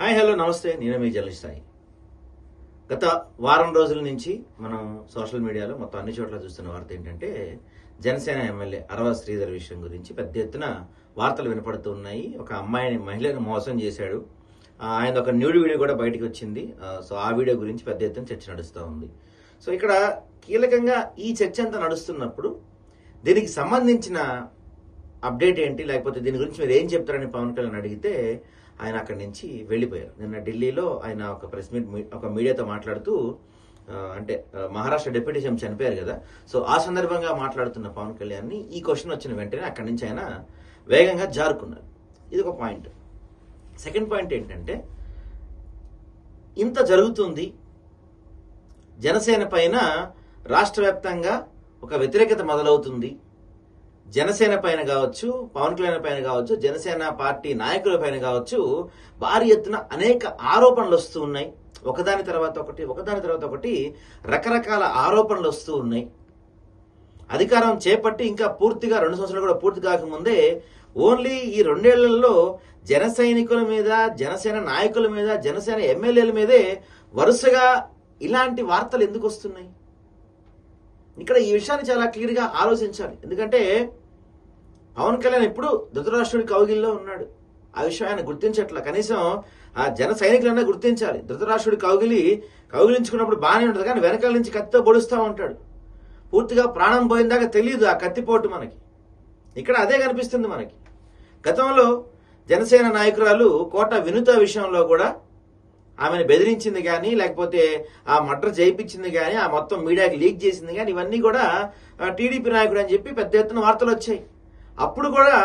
Hi hello నమస్తే, నేను మీ journalist Sai. గత వారం రోజుల నుంచి మనం సోషల్ మీడియాలో మొత్తం అన్ని చోట్ల చూస్తున్న వార్త ఏంటంటే జనసేన ఎమ్మెల్యే అరవ శ్రీధర్ విషయం గురించి పెద్ద ఎత్తున వార్తలు వినపడుతూ ఉన్నాయి. ఒక మహిళను మోసం చేశాడు. ఆయన ఒక న్యూడ్ వీడియో కూడా బయటకు వచ్చింది. సో ఆ వీడియో గురించి పెద్ద ఎత్తున చర్చ నడుస్తూ ఉంది. సో ఇక్కడ కీలకంగా ఈ చర్చ అంతా నడుస్తున్నప్పుడు దీనికి సంబంధించిన అప్డేట్ ఏంటి, లేకపోతే దీని గురించి మీరు ఏం చెప్తారని పవన్ కళ్యాణ్ అడిగితే ఆయన అక్కడి నుంచి వెళ్ళిపోయారు. నిన్న ఢిల్లీలో ఆయన ఒక ప్రెస్ మీట్ ఒక మీడియాతో మాట్లాడుతూ అంటే మహారాష్ట్ర డిప్యూటీ సీఎం చనిపోయారు కదా, సో ఆ సందర్భంగా మాట్లాడుతున్న పవన్ కళ్యాణ్ని ఈ క్వశ్చన్ వచ్చిన వెంటనే అక్కడి నుంచి ఆయన వేగంగా జారుకున్నారు. ఇది ఒక పాయింట్. సెకండ్ పాయింట్ ఏంటంటే, ఇంత జరుగుతుంది, జనసేన పైన రాష్ట్ర వ్యాప్తంగా ఒక వ్యతిరేకత మొదలవుతుంది, జనసేన పైన కావచ్చు, పవన్ కళ్యాణ్ పైన కావచ్చు, జనసేన పార్టీ నాయకుల పైన కావచ్చు, భారీ ఎత్తున అనేక ఆరోపణలు వస్తూ ఉన్నాయి. ఒకదాని తర్వాత ఒకటి రకరకాల ఆరోపణలు వస్తూ ఉన్నాయి. అధికారం చేపట్టి ఇంకా పూర్తిగా 2 సంవత్సరాలు కూడా పూర్తి కాకముందే ఓన్లీ ఈ 2 ఏళ్లలో జన సైనికుల మీద, జనసేన నాయకుల మీద, జనసేన ఎమ్మెల్యేల మీదే వరుసగా ఇలాంటి వార్తలు ఎందుకు వస్తున్నాయి? ఇక్కడ ఈ విషయాన్ని చాలా క్లియర్గా ఆలోచించాలి. ఎందుకంటే పవన్ కళ్యాణ్ ఇప్పుడు ధృతరాష్ట్రుడి కౌగిల్లో ఉన్నాడు. ఆ విషయం ఆయన గుర్తించట్ల. కనీసం ఆ జన సైనికులన్నా గుర్తించాలి. ధృతరాష్ట్రుడి కౌగిలించుకున్నప్పుడు బాగానే ఉంటుంది, కానీ వెనకాల నుంచి కత్తితో పొడుస్తూ ఉంటాడు. పూర్తిగా ప్రాణం పోయిందాకా తెలియదు ఆ కత్తిపోటు మనకి. ఇక్కడ అదే కనిపిస్తుంది మనకి. గతంలో జనసేన నాయకురాలు కోట వినుత విషయంలో కూడా ఆమెను బెదిరించింది కానీ, లేకపోతే ఆ మర్డర్ చేయించింది కానీ, ఆ మొత్తం మీడియాకి లీక్ చేసింది కానీ, ఇవన్నీ కూడా టీడీపీ నాయకుడు అని చెప్పి పెద్ద ఎత్తున వార్తలు వచ్చాయి. అప్పుడు కూడా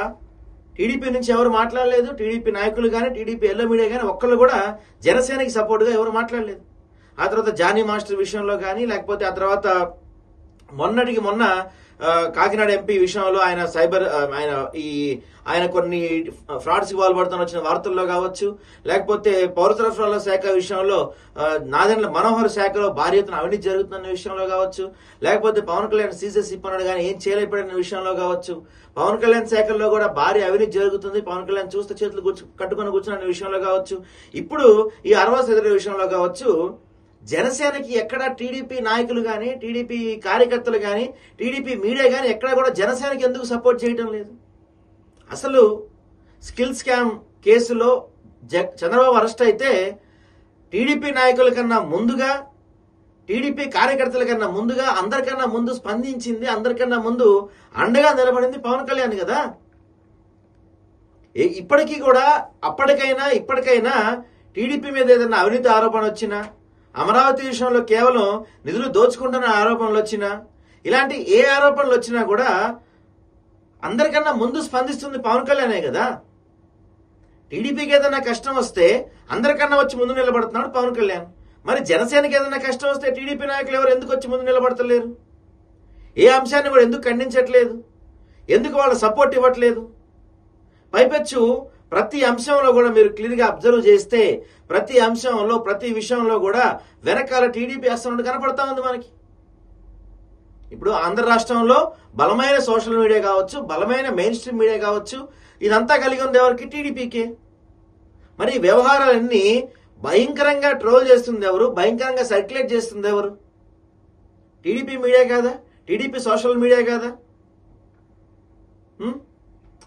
టీడీపీ నుంచి ఎవరు మాట్లాడలేదు. టీడీపీ నాయకులు కానీ, టీడీపీ ఎల్లో మీడియా కానీ ఒక్కళ్ళు కూడా జనసేనకి సపోర్ట్గా ఎవరు మాట్లాడలేదు. ఆ తర్వాత జానీ మాస్టర్ విషయంలో కానీ, లేకపోతే ఆ తర్వాత మొన్నటికి మొన్న కాకినాడ ఎంపీ విషయంలో ఆయన కొన్ని ఫ్రాడ్స్కి పాల్పడుతున్న వచ్చిన వార్తల్లో కావచ్చు, లేకపోతే పౌర సరఫరాల శాఖ విషయంలో నాదెండ్ల మనోహర్ శాఖలో భారీ ఎత్తున అవినీతి జరుగుతున్న విషయంలో కావచ్చు, లేకపోతే పవన్ కళ్యాణ్ సీసెస్ ఇప్పన్నాడు కానీ ఏం చేయలేకపోయిన విషయంలో కావచ్చు, పవన్ కళ్యాణ్ శాఖల్లో కూడా భారీ అవినీతి జరుగుతుంది, పవన్ కళ్యాణ్ చూస్తే చేతులు కట్టుకొని కూర్చున్న విషయంలో కావచ్చు, ఇప్పుడు ఈ అరవ శ్రీధర్ విషయంలో కావచ్చు, జనసేనకి ఎక్కడ టీడీపీ నాయకులు కానీ, టీడీపీ కార్యకర్తలు కానీ, టీడీపీ మీడియా కానీ ఎక్కడ కూడా జనసేనకి ఎందుకు సపోర్ట్ చేయడం లేదు? అసలు స్కిల్ స్కామ్ కేసులో చంద్రబాబు అరెస్ట్ అయితే టీడీపీ నాయకుల కన్నా ముందుగా, టీడీపీ కార్యకర్తల కన్నా ముందుగా, అందరికన్నా ముందు స్పందించింది, అందరికన్నా ముందు అండగా నిలబడింది పవన్ కళ్యాణ్ కదా. ఇప్పటికీ కూడా ఇప్పటికైనా టీడీపీ మీద ఏదైనా అవినీతి ఆరోపణ వచ్చినా, అమరావతి విషయంలో కేవలం నిధులు దోచుకుంటున్న ఆరోపణలు వచ్చినా, ఇలాంటి ఏ ఆరోపణలు వచ్చినా కూడా అందరికన్నా ముందు స్పందిస్తుంది పవన్ కళ్యాణే కదా. టీడీపీకి ఏదైనా కష్టం వస్తే అందరికన్నా వచ్చి ముందు నిలబడుతున్నాడు పవన్ కళ్యాణ్. మరి జనసేనకి ఏదైనా కష్టం వస్తే టీడీపీ నాయకులు ఎవరు ఎందుకు వచ్చి ముందు నిలబడతలేరు? ఏ అంశాన్ని కూడా ఎందుకు ఖండించట్లేదు? ఎందుకు వాళ్ళ సపోర్ట్ ఇవ్వట్లేదు? పైపెచ్చు ప్రతి అంశంలో కూడా మీరు క్లియర్గా అబ్జర్వ్ చేస్తే ప్రతి అంశంలో, ప్రతి విషయంలో కూడా వెనకాల టీడీపీ అస్సలు కనపడతా ఉంది మనకి. ఇప్పుడు ఆంధ్ర రాష్ట్రంలో బలమైన సోషల్ మీడియా కావచ్చు, బలమైన మెయిన్ స్ట్రీమ్ మీడియా కావచ్చు, ఇదంతా కలిగి ఉంది ఎవరికి? టీడీపీకే. మరి వ్యవహారాలన్నీ భయంకరంగా ట్రోల్ చేస్తుంది ఎవరు? భయంకరంగా సర్క్యులేట్ చేస్తుంది ఎవరు? టీడీపీ మీడియా కాదా? టీడీపీ సోషల్ మీడియా కాదా?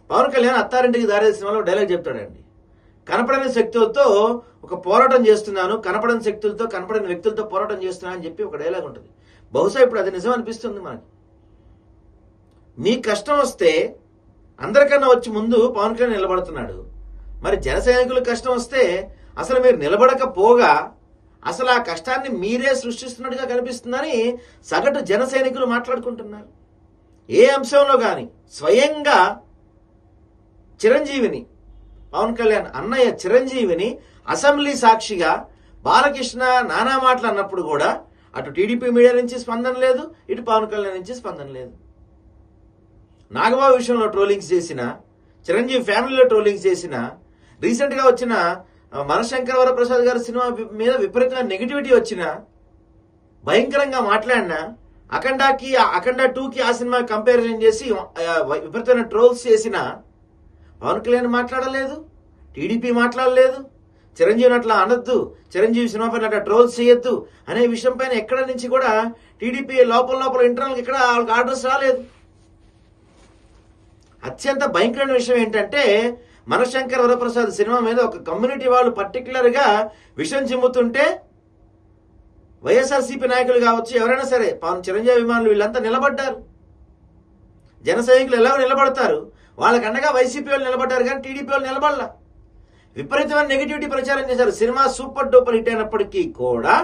పవన్ కళ్యాణ్ అత్తారింటికి దారేది సినిమాలో డైలాగ్ చెప్తాడండి, కనపడని శక్తులతో ఒక పోరాటం చేస్తున్నాను, కనపడని శక్తులతో, కనపడని వ్యక్తులతో పోరాటం చేస్తున్నాను అని చెప్పి ఒక డైలాగ్ ఉంటుంది. బహుశా ఇప్పుడు అది నిజం అనిపిస్తుంది మనకి. మీ కష్టం వస్తే అందరికన్నా వచ్చి ముందు పవన్ కళ్యాణ్ నిలబడుతున్నాడు. మరి జన సైనికులకు కష్టం వస్తే అసలు మీరు నిలబడకపోగా అసలు ఆ కష్టాన్ని మీరే సృష్టిస్తున్నట్టుగా కనిపిస్తుందని సగటు జన సైనికులు మాట్లాడుకుంటున్నారు. ఏ అంశంలో కానీ స్వయంగా చిరంజీవిని, పవన్ కళ్యాణ్ అన్నయ్య చిరంజీవిని అసెంబ్లీ సాక్షిగా బాలకృష్ణ నానా మాటలు అన్నప్పుడు కూడా అటు టీడీపీ మీడియా నుంచి స్పందన లేదు, ఇటు పవన్ కళ్యాణ్ నుంచి స్పందన లేదు. నాగబాబు విషయంలో ట్రోలింగ్స్ చేసిన, చిరంజీవి ఫ్యామిలీలో ట్రోలింగ్స్ చేసిన, రీసెంట్గా వచ్చిన మనశంకర వరప్రసాద్ గారి సినిమా మీద విపరీతమైన నెగిటివిటీ వచ్చిన, భయంకరంగా మాట్లాడినా, అఖండ 2కి ఆ సినిమా కంపారిజన్ చేసి విపరీతమైన ట్రోల్స్ చేసిన పవన్ కళ్యాణ్ మాట్లాడలేదు, టీడీపీ మాట్లాడలేదు, చిరంజీవిని అట్లా అనొద్దు, చిరంజీవి సినిమా పైన అట్లా ట్రోల్స్ చేయొద్దు అనే విషయం పైన ఎక్కడ నుంచి కూడా టీడీపీ లోపల ఇంటర్నల్ ఇక్కడ వాళ్ళకి ఆర్డర్స్ రాలేదు. అత్యంత భయంకరమైన విషయం ఏంటంటే మనశంకర్ వరప్రసాద్ సినిమా మీద ఒక కమ్యూనిటీ వాళ్ళు పర్టికులర్ గా విషయం చిమ్ముతుంటే వైఎస్ఆర్సీపీ నాయకులు కావచ్చు, ఎవరైనా సరే చిరంజీవి అభిమానులు వీళ్ళంతా నిలబడ్డారు. జన సైనికులు ఎలా నిలబడతారు, వాళ్ళకి అండగా వైసీపీ వాళ్ళు నిలబడ్డారు, కానీ టీడీపీ వాళ్ళు నిలబడలా. విపరీతమైన నెగిటివిటీ ప్రచారం చేశారు. సినిమా సూపర్ డూపర్ హిట్ అయినప్పటికీ కూడా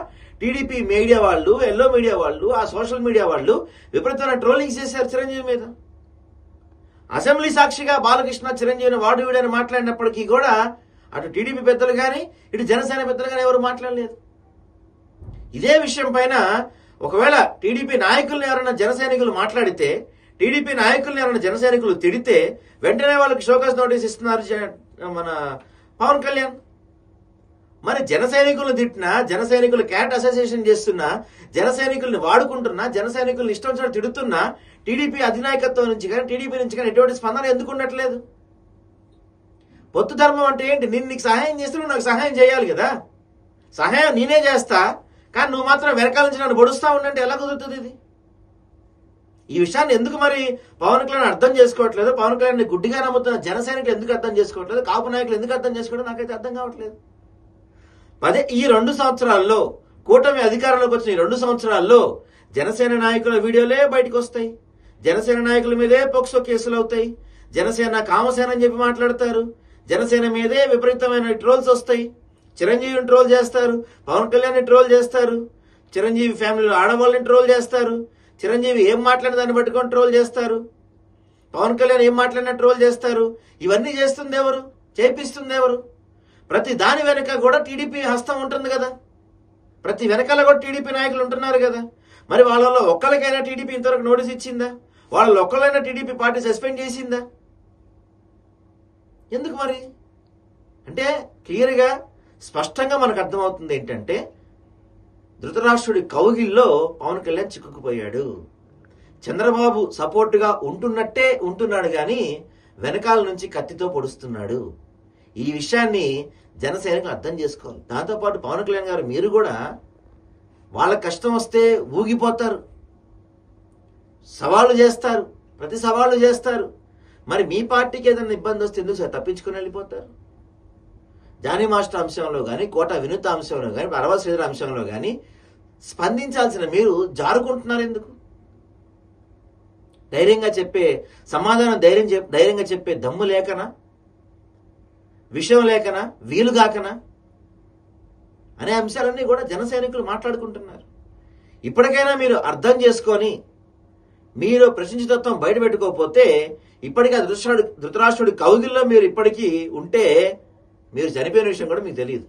టీడీపీ మీడియా వాళ్ళు, ఎల్లో మీడియా వాళ్ళు, ఆ సోషల్ మీడియా వాళ్ళు విపరీతమైన ట్రోలింగ్ చేశారు చిరంజీవి మీద. అసెంబ్లీ సాక్షిగా బాలకృష్ణ చిరంజీవిని వాడు వీడని మాట్లాడినప్పటికీ కూడా అటు టీడీపీ పెద్దలు కానీ ఇటు జనసేన పెద్దలు కానీ ఎవరు మాట్లాడలేదు. ఇదే విషయం పైన ఒకవేళ టీడీపీ నాయకులను ఎవరైనా జనసైనికులు మాట్లాడితే, టీడీపీ నాయకులను ఎవరైనా జనసైనికులు తిడితే వెంటనే వాళ్ళకి షోకాస్ నోటీస్ ఇస్తున్నారు మన పవన్ కళ్యాణ్. మరి జనసైనికులను తిట్టినా, జనసైనికులు క్యాట్ అసోసియేషన్ చేస్తున్నా, జనసైనికుల్ని వాడుకుంటున్నా, జనసైనికులను ఇష్టం వచ్చినట్టు తిడుతున్నా టీడీపీ అధినాయకత్వం నుంచి కానీ టీడీపీ నుంచి కానీ ఎటువంటి స్పందన ఎందుకు ఉండట్లేదు? పొత్తు ధర్మం అంటే ఏంటి? నేను నీకు సహాయం చేస్తే నువ్వు నాకు సహాయం చేయాలి కదా. సహాయం నేనే చేస్తా, కానీ నువ్వు మాత్రం వెనకాల నుంచి నన్ను పొడుస్తా ఉండంటే ఎలా కుదురుతుంది ఇది? ఈ విషయాన్ని ఎందుకు మరి పవన్ కళ్యాణ్ అర్థం చేసుకోవట్లేదు? పవన్ కళ్యాణ్ గుడ్డిగా నమ్ముతున్న జనసైనికులు ఎందుకు అర్థం చేసుకోవట్లేదు? కాపు నాయకులు ఎందుకు అర్థం చేసుకోవడం నాకైతే అర్థం కావట్లేదు. ఈ 2 సంవత్సరాల్లో, కూటమి అధికారంలోకి వచ్చిన ఈ 2 సంవత్సరాల్లో జనసేన నాయకుల వీడియోలే బయటకు వస్తాయి, జనసేన నాయకుల మీదే పోక్సో కేసులు అవుతాయి, జనసేన కామసేన అని చెప్పి మాట్లాడతారు, జనసేన మీదే విపరీతమైన ట్రోల్స్ వస్తాయి. చిరంజీవిని ట్రోల్ చేస్తారు, పవన్ కళ్యాణ్ని ట్రోల్ చేస్తారు, చిరంజీవి ఫ్యామిలీలో ఆడవాళ్ళని ట్రోల్ చేస్తారు, చిరంజీవి ఏం మాట్లాడిన దాన్ని పట్టుకొని ట్రోల్ చేస్తారు, పవన్ కళ్యాణ్ ఏం మాట్లాడినా ట్రోల్ చేస్తారు. ఇవన్నీ చేస్తుంది ఎవరు? చేపిస్తుంది ఎవరు? ప్రతి దాని వెనక కూడా టీడీపీ హస్తం ఉంటుంది కదా. ప్రతి వెనకాల కూడా టీడీపీ నాయకులు ఉంటున్నారు కదా. మరి వాళ్ళలో ఒక్కరికైనా టీడీపీ ఇంతవరకు నోటీస్ ఇచ్చిందా? వాళ్ళలో ఒక్కరైనా టీడీపీ పార్టీ సస్పెండ్ చేసిందా? ఎందుకు మరి? అంటే క్లియర్గా స్పష్టంగా మనకు అర్థమవుతుంది ఏంటంటే ధృతరాష్ట్రుడి కౌగిల్లో పవన్ కళ్యాణ్ చిక్కుకుపోయాడు. చంద్రబాబు సపోర్టుగా ఉంటున్నట్టే ఉంటున్నాడు కానీ వెనకాల నుంచి కత్తితో పొడుస్తున్నాడు. ఈ విషయాన్ని జనసైనికులు అర్థం చేసుకోవాలి. దాంతోపాటు పవన్ కళ్యాణ్ గారు మీరు కూడా వాళ్ళ కష్టం వస్తే ఊగిపోతారు, సవాళ్ళు చేస్తారు, ప్రతి సవాళ్ళు చేస్తారు. మరి మీ పార్టీకి ఏదైనా ఇబ్బంది వస్తే ఎందుకు తప్పించుకుని వెళ్ళిపోతారు? జానీ మాస్టర్ అంశంలో కానీ, కోట వినూత అంశంలో కానీ, అరవ శ్రీధర్ అంశంలో కానీ స్పందించాల్సిన మీరు జారుకుంటున్నారు ఎందుకు? ధైర్యంగా చెప్పే సమాధానం ధైర్యంగా చెప్పే దమ్ము లేకనా, విషయం లేకనా, వీలుగాకనా అనే అంశాలన్నీ కూడా జనసైనికులు మాట్లాడుకుంటున్నారు. ఇప్పటికైనా మీరు అర్థం చేసుకొని మీరు ప్రశ్నించతత్వం బయట పెట్టుకోకపోతే ఇప్పటికీ ధృతరాష్ట్రుడి కౌగిల్లో మీరు ఇప్పటికీ ఉంటే మీరు చనిపోయిన విషయం కూడా మీకు తెలియదు.